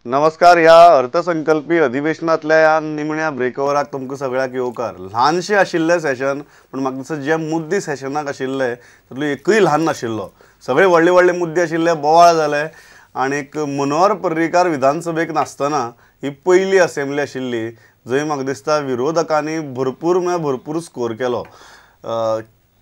नमस्कार. ह्या अर्थसंकल्पीय अधिवेशनातल्या ह्या निमण्या ब्रेकओवराक तुमकां सगळ्याक येवकार. ल्हानशें आशिल्लें सेशन, पण म्हाका दिसता जे मुद्दे सेशनाक आशिल्ले तातूंतलो एकूय ल्हान नाशिल्लो. सगळे व्हडले व्हडले मुद्दे आशिल्ले, बोवाळ जाले. आनीक मनोहर पर्रीकार विधानसभेक नासतना ही पयली असेंब्ली आशिल्ली जंय म्हाका दिसता विरोधकांनी भरपूर स्कोर केलो.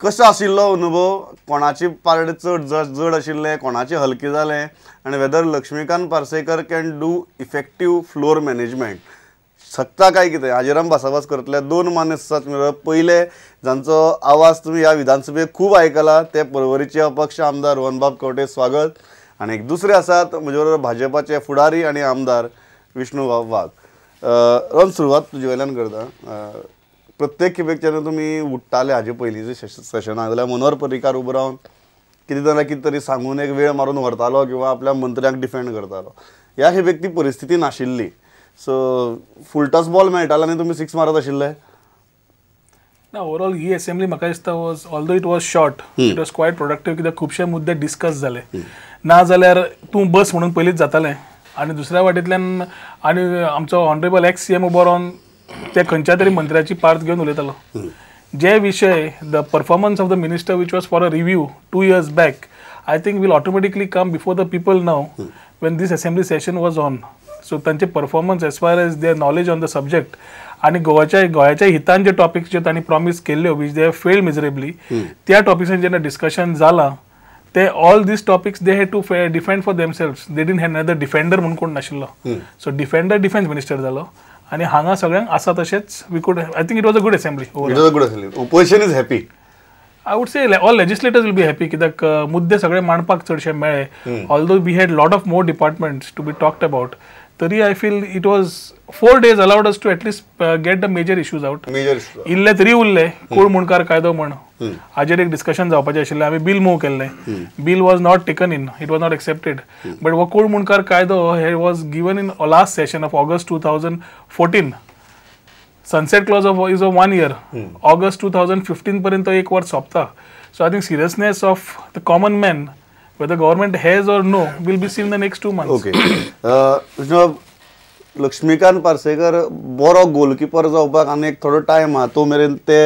कसो आशिल्लो अनुभव? कोणाची पार्ट जड आशिल्लें, कोणाचें हलकें जालें, आनी whether Laxmikant Parsekar can do effective floor management शकता काय कितें हाजेर आमी भासाभास करतले. दोन मान्य आसात. पयले जांचो आवाज तुमी ह्या विधानसभेक खूब आयकला ते पर्वरीचे अपक्ष आमदार रोहनबाब कवटे, स्वागत. आनी एक दुसरे आसात म्हजे बरोबर भाजपाचे फुडारी आनी आमदार विष्णू वाघ. रोहन, सुरवात तुजे वयल्यान करता. प्रत्येक खेपेक जेन्ना तुमी उठ्ठाले हाजे पयलींचे सेशनाक जाल्यार मनोहर पर्रीकार उबो रावन कितें जाल्यार कितें तरी सांगून एक वेळ मारून व्हरतालो किंवा आपल्या मंत्र्यांक डिफेंड करतालो. ह्या खेपेक ती परिस्थिती नाशिल्ली. सो फूल टॉस बॉल मेळटालो आनी तुमी सिक्स मारत आशिल्ले. ना, ओवरऑल ही असेंब्ली म्हाका दिसता was although it was short, it was quiet productive, कित्याक खुबशे मुद्दे डिस्कस जाले. ना जाल्यार तूं बस म्हणून पयलींच जातालें आनी दुसऱ्या वाटेंतल्यान आनी आमचो ऑनरेबल एक्स CM उबो रावन ते खंयच्या तरी मंत्र्याची पार्ट घेवन उलयतालो. जे विषय the performance of the minister which was for a review 2 years back, I think will automatically come before the people now when this assembly session was on. So तांचे performance as far as their knowledge on the subject आनी गोंयाच्या हितान जे topics जे तांणी promise केल्ल्यो which they have failed miserably, त्या टॉपिक्सान जेन्ना डिस्कशन जालां ते all these topics they had to defend for themselves. They didn't have neither defender म्हणून कोण नाशिल्लो. सो डिफेंडर डिफेन्स मिनिस्टर जालो आनी हांगा सगळ्यांक आसा तशेंच we could I think it was a good assembly. Opposition is happy. I would say all legislators will be happy, कित्याक मुद्दे सगळे मांडपाक चडशे मेळ्ळे. Although we had lot of more departments to be talked about, तरी I feel it was 4 days allowed us to at least get the major issues out. इल्ले तरी उरले. कूळ मुणकार कायदो म्हण हाजेर एक डिस्कशन जावपाचें आशिल्लें. आमी बील मूव केल्लें. Bill was not taken in, it was not accepted. But हो कूळ मुणकार कायदो हे was given in last session of August 2014. Sunset clause of is of 1 year. August 2015 पर्यंत एक वर्स सोंपता. So I think seriousness of the common man whether government has or no will be seen in the next 2 months. Okay. Laxmikant Parsekar बरो goalkeeper जावपाक आनी एक थोडो time आहा. तो मेरेन ते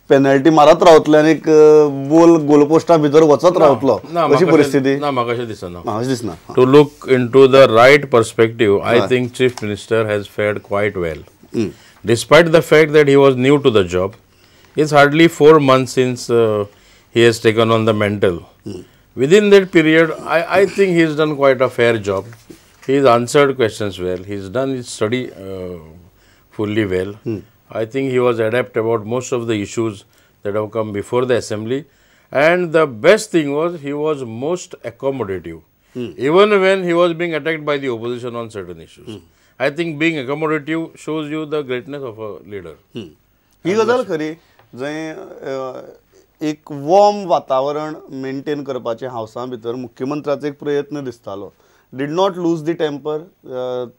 पेनल्टी मारत रावतले आनी गोल पोस्टा भितर वचत रावतलो अशी परिस्थिती ना. म्हाका अशें दिसना. To look into the right perspective, I think chief minister has fared quite well. Despite the fact that he was new to the job, it's hardly 4 months since he has taken on the mantle. Within that period, I think he's done quite a fair job. He's answered questions well. He's done his study fully well. I think he was adept about most of the issues that have come before the assembly. And the best thing was he was most accommodative. Even when he was being attacked by the opposition on certain issues. I think being accommodative shows you the greatness of a leader. ही गजाल खरी. जंय एक warm वातावरण maintain करपाचें हावसा भितर मुख्यमंत्र्याचो एक प्रयत्न दिसतालो. Did not lose the temper.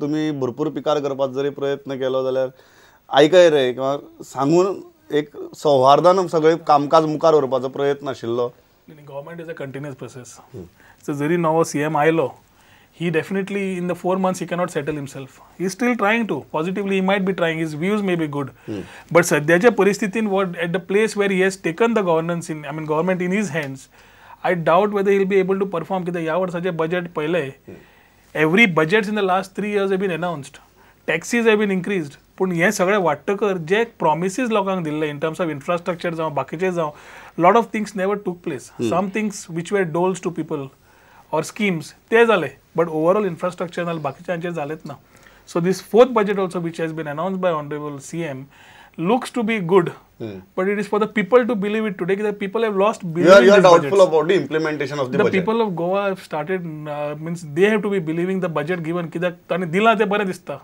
तुमी भरपूर पिकार करपाचो जरी प्रयत्न केलो जाल्यार आयकय रे किंवा सांगून एक सौहार्दान सगळें कामकाज मुखार व्हरपाचो प्रयत्न आशिल्लो. Government is a continuous process. So जरी नवो CM आयलो, he definitely in the 4 months he cannot settle himself. He is still trying to. Positively he might be trying. His views may be good. But सध्याच्या परिस्थितीन what at the place where he has taken the governance in, government in his hands, I doubt whether he will be able to perform. कित्याक ह्या वर्साचे budget पळयले, every budgets in the last 3 years have been announced. Taxes have been increased. पूण हे सगळे वाडटकर जे promises लोकांक दिल्ले in terms of infrastructure जावं बाकीचे जावं, lot of things never took place. Some things which were doles to people or schemes ते जाले, but overall infrastructure नाल बाकीच्यांचे जालेत ना. So this 4th budget also which has been announced by honorable CM looks to be good, but it is for the people to believe it today. That people have lost belief. You are doubtful about the implementation of the budget. The people of Goa have started means they have to be believing the budget given कित्याक तांणी दिला ते बरें दिसता.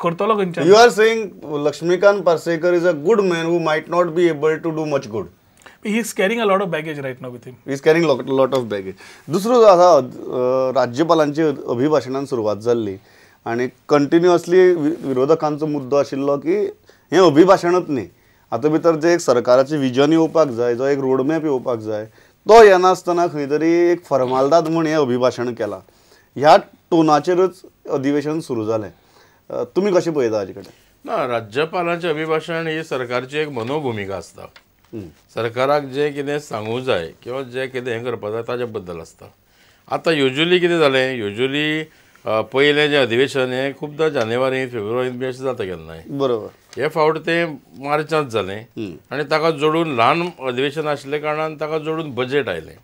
करतलो खंयच्यान. You are saying Lakshmikant Parsekar is a good man who might not be able to do much good. He is carrying a lot of baggage right now with him. He is carrying lot of baggage. दुसरो आसा राज्यपालांची अभिभाशणान सुरवात जाल्ली आनी continuously विरोधकांचो मुद्दो आशिल्लो की हें अभिभाशणच न्ही. हातूं भितर जे एक सरकाराचें विजन येवपाक जाय, जो एक रोडमॅप येवपाक जाय, तो येनासतना खंय तरी एक फर्मालदाद म्हूण हें अभिभाशण केलां. ह्या टोनाचेरच अधिवेशन सुरू जालें. तुमी कशें पळयता हाजे कडेन? ना, राज्यपालांचें अभिभाशण ही सरकारची एक मनोभुमिका आसता. सरकाराक जें कितें सांगूं जाय किंवा जें कितें हें करपा जाय ताजे बद्दल आसता. आतां युजली कितें जालें, युजली पयलें जें अधिवेशन हें खुबदां जानेवारी फेब्रुवारींत बी अशें जाता केन्नाय. बरोबर. हे फावट तें मार्चांत जालें आनी ताका जोडून ल्हान अधिवेशन आशिल्ले कारणान ताका जोडून बजेट आयलें.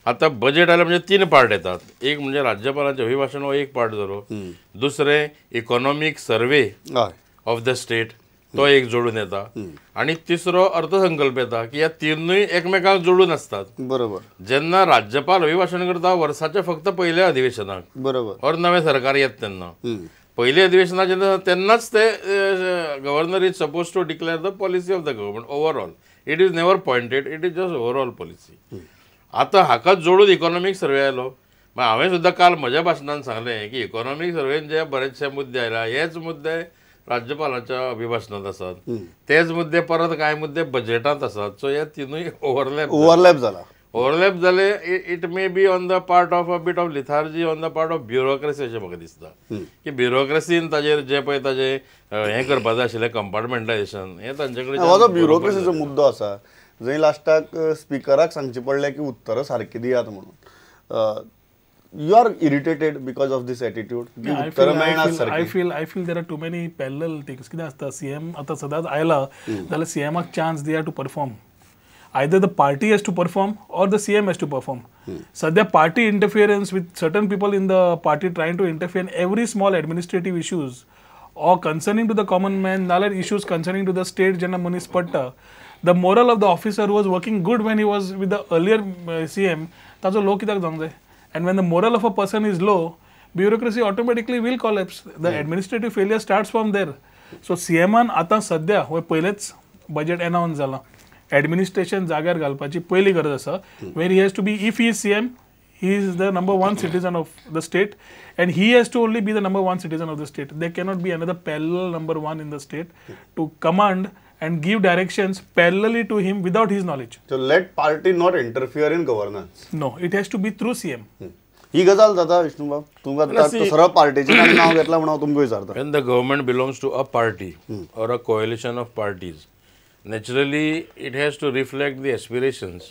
आतां बजेट आयलें म्हणजे 3 पार्ट येतात. एक म्हणजे राज्यपालांचें अभिभाशण हो एक पार्ट जालो. दुसरें economic survey of the state तो एक जोडून येता आणि तिसरो अर्थसंकल्प येता की ह्या तिनूय एकमेकांक जोडून असतात. बरोबर. जेन्ना राज्यपाल अभिभाशण करता वर्साच्या फक्त पयल्या अधिवेशनाक, बरोबर, और नवें सरकार येता तेन्ना पयल्या अधिवेशनाक जेन्ना तेन्नाच ते governor is suppose to declare the policy of the government overall. It is never pointed, it is just overall policy. आतां हाकाच जोडून इकॉनॉमीक सर्वे आयलो. हांवें सुद्दां काल म्हज्या भाशणांत सांगलें की इकॉनॉमीक सर्वेन जे बरेचशे मुद्दे आयला हेच मुद्दे राज्यपालांच्या अभिभाशणांत आसात, तेच मुद्दे परत कांय मुद्दे बजेटांत आसात. सो हे तिनूय ओवरलॅप जाले. It may be on the part of a bit of lethargy on the part of bureaucracy अशें म्हाका दिसता की ब्युरोक्रेसीन ताजेर जे पळय ताजें हें करपा जाय आशिल्लें कंपार्टमेंटायझेशन हें तांचे कडेन हो जो ब्युरोक्रेसीचो मुद्दो आसा जंय लास्टाक स्पिकराक सांगचें पडलें की उत्तरां सारकीं दियात म्हणून. You are irritated because of this attitude. I feel there are too many parallel things. कितें आसता CM आतां सदांच आयला जाल्यार CMाक चान्स दिया to perform. Either the party has to perform or the CM has to perform. सध्या party interference with certain people in the party trying to interfere in every small administrative issues or concerning to the common man, nalar issues concerning to the state jenna manis patta. The moral of the officer was working good when he was with the earlier CM. ताजो low कित्याक जावंक जाय? And when the moral of a person is low, bureaucracy automatically will collapse. The administrative failure starts from there. So CMan आता सध्या हो पयलेच budget announce जाला. Administration जाग्यार घालपाची पयली गरज आसा. Where he has to be, if he is CM, he is the number 1 citizen of the state and he has to only be the number 1 citizen of the state. There cannot be another parallel number 1 in the state to command and give directions parallelly to him without his knowledge. So let party not interfere in governance. No, it has to be through CM. ही गजाल जाता विष्णुबाब तुमकां सरळ पार्टीचें नांव घेतला म्हणून हांव तुमकां विचारता. When the government belongs to a party or a coalition of parties, naturally it has to reflect the aspirations,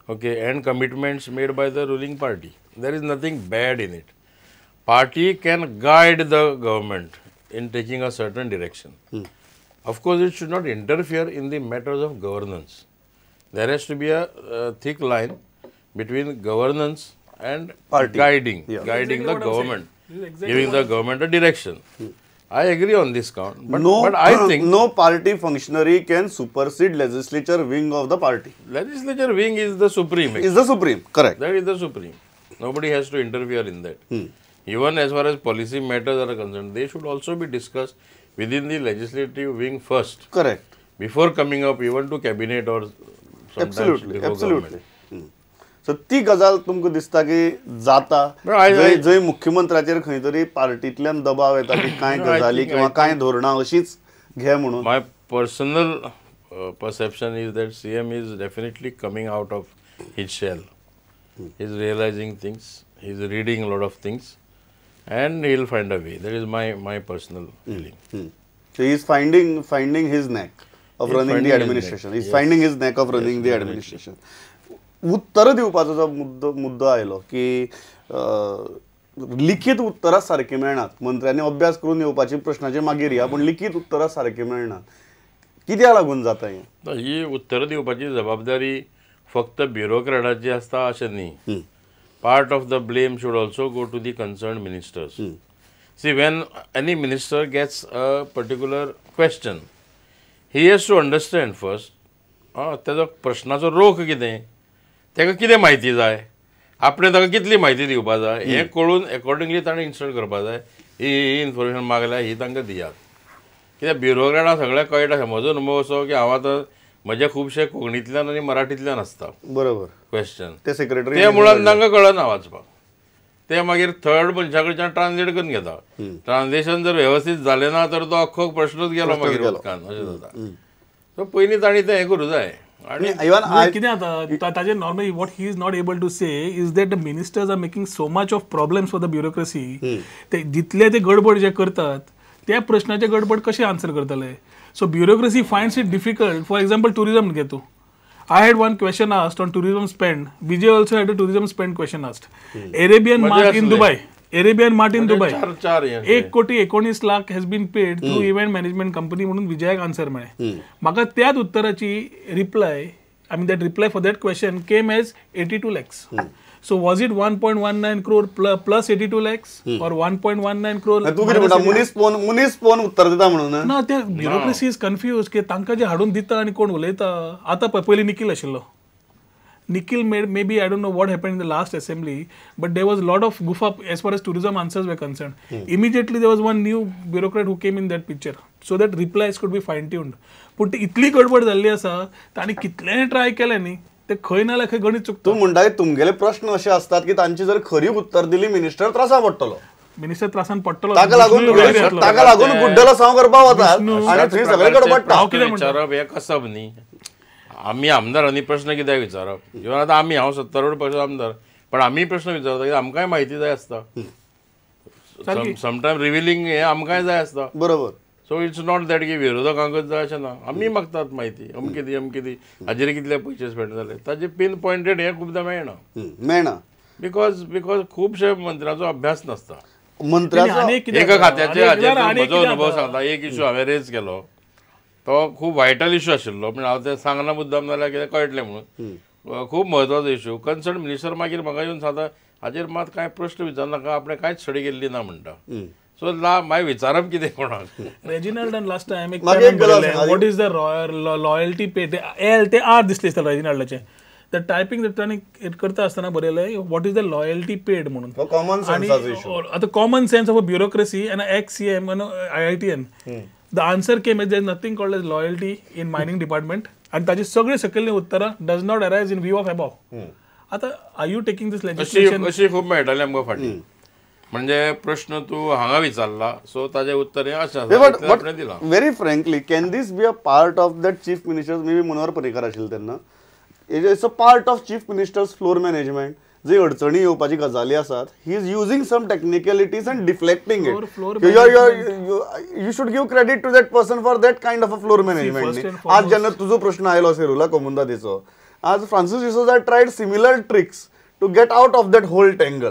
okay, and commitments made by the ruling party. There is nothing bad in it. Party can guide the government in taking a certain direction. Of course, it should not interfere in the matters of governance. There has to be a thick line between governance and guiding the government, giving the government a direction. I agree on this count, but I think no party functionary can supersede legislature wing of the party. Legislature wing is the supreme. Is the supreme, correct? That is the supreme. Nobody has to interfere in that. Even as far as policy matters are concerned, they should also be discussed within the legislative wing first. Correct. Before coming up even to cabinet or sometimes before government. So ती गजाल तुमकां दिसता की जाता जंय मुख्यमंत्र्याचेर खंय तरी पार्टींतल्यान दबाव येता की कांय गजाली किंवा कांय धोरणां अशीच घे म्हणून. My personal perception is that CM is definitely coming out of his shell. He is realizing things, he is reading a lot of things, and he will find a way. That is my personal feeling. So he is finding his neck of running the administration. He is finding his neck of running the administration. उत्तर दिवपाचो जो मुद्दो आयलो की लिखीत उत्तरां सारकी मेळनात. मंत्र्यांनी अभ्यास करून येवपाची प्रश्नाचे मागीर या पण लिखीत उत्तरां सारकी मेळनात. कित्याक लागून जाता हें? ही उत्तर दिवपाची जबाबदारी फक्त ब्युरोक्रेटाची आसता अशें न्ही. Part of the blame should also go to the concerned ministers. See, when any minister gets a particular question, he has to understand first, तेजो प्रश्नाचो रोख कितें, ताका कितें म्हायती जाय, आपणें ताका कितली म्हायती दिवपा जाय हें कळून अकॉर्डिंगली ताणें इन्स्ट्रक्ट करपा जाय. ही इन्फॉर्मेशन मागल्या ही तांकां दियात. कित्याक ब्युरोक्रेटाक सगळें कळटा. म्हजो अनुभव असो की हांव आतां म्हजे खुबशे कोंकणींतल्यान आनी मराठींतल्यान आसता बरोबर क्वेश्चन. ते सेक्रेटरी ते मुळान तांकां कळना वाचपाक. ते मागीर थर्ड मनशा कडच्यान ट्रान्सलेट करून घेता. ट्रान्सलेशन जर वेवस्थीत जालें ना तर तो अख्खो प्रश्नूच गेलो मागीर उदकान अशें जाता. सो पयलीं तांणी तें हें करूं जाय. इवन कितें जाता ताजेर normally what he is not able to say is that the ministers are making so much of problems for the bureaucracy ते जितले ते गडबड जे करतात त्या प्रश्नाचे गडबड कशे आन्सर करतले so bureaucracy finds it difficult for example tourism घे तूं I had one question asked on tourism spend. Vijay also had a tourism spend question asked. Arabian Mart in Dubai. Arabian Mart in Dubai. 1,19,00,000 has been paid through event management company म्हणून विजयाक answer मेळे. म्हाका त्याच उत्तराची reply that reply for that question came as 82 lakhs. So was it 1.19 crore plus 82 lakhs or 1.19 crore? तू कितें म्हणटा मुनीस पोवन उत्तर दिता म्हणून ना ते ब्युरोक्रेसी इज कन्फ्यूज की तांकां जे हाडून दिता आनी कोण उलयता आतां पयलीं निखील आशिल्लो Nikhil maybe I don't know what happened in the last assembly but there was a lot of goof up as far as tourism answers were concerned. Immediately there was one new bureaucrat who came in that picture so that replies could be fine tuned. पण इतली गडबड जाल्ली आसा तांणी कितलेंय try केलें न्ही ते खंय ना खंय गणित चुकता. तू म्हणटा तुमगेले प्रश्न असे असतात की तांची जर खरी उत्तर दिली मिनिस्टर त्रासा पडटलो मिनिस्टर त्रासान पडटलो ताका लागून गुड्डला साव करपाक वतात आणि थंय सगळे गडबडटा. विचारप हे कसब न्ही आमी आमदारांनी प्रश्न कित्याक विचारप इवन आतां आमी हांव 70 वर्स आमदार पण आमी प्रश्न विचारता की आमकांय म्हायती जाय आसता समटायम रिव्हिलिंग हे आमकांय जाय आसता बरोबर. सो इट्स नॉट दॅट की विरोधकांकच जाय अशें ना आमी मागतात म्हायती अमकी दी हाजेर कितले पयशे स्पेंड जाले ताजे पिन पॉयंटेड हे खुबदां मेळना बिकॉज खुबशे मंत्र्याचो अभ्यास नासता. मंत्र्याचो एका खात्याचे हाजेर म्हजो अनुभव सांगता एक इशू हांवें रेज केलो तो खूब वायटल इशू आशिल्लो पूण हांव तें सांगना मुद्दाम जाल्यार कितें कळटलें म्हणून खूब म्हत्वाचो इशू कन्सर्न मिनिस्टर मागीर म्हाका येवन सांगता हाजेर मात कांय प्रश्न विचारनाका आपणें कांयच स्टडी केल्ली ना म्हणटा. सो मागीर विचारप कितें कोणाक रेजिनाल्ड लास्ट टायम एक वॉट इज द लॉयल्टी पे ते आर दिसले रेजिनाल्डाचे द टायपिंग तांणी करता आसतना बरयलें what is the loyalty paid म्हणून कॉमन सेन्स इशू आतां common sense of a bureaucracy and ex CM IITN the answer came as there nothing called as loyalty in mining department आणि ताची सगळी सकयल्ली उत्तरां does not arise in view of above. आतां are you taking this legislation अशी खूब मेळटाली आमकां फाटीं म्हणजे प्रश्न तू हांगा विचारला सो ताजे उत्तर हे अशें दिला. Very frankly can this be a part of that chief ministers may be Manohar Parrikar आशिल्ले तेन्ना it's a part of chief ministers floor management जे अडचणी येवपाची गजाली आसात he is using some technicalities and deflecting it you should give credit to that person for that kind of a floor management. आज जेन्ना तुजो प्रश्न आयलो सेरुला कोमुंदादीचो आज Francis D'Souza tried similar tricks to get out of that whole tangle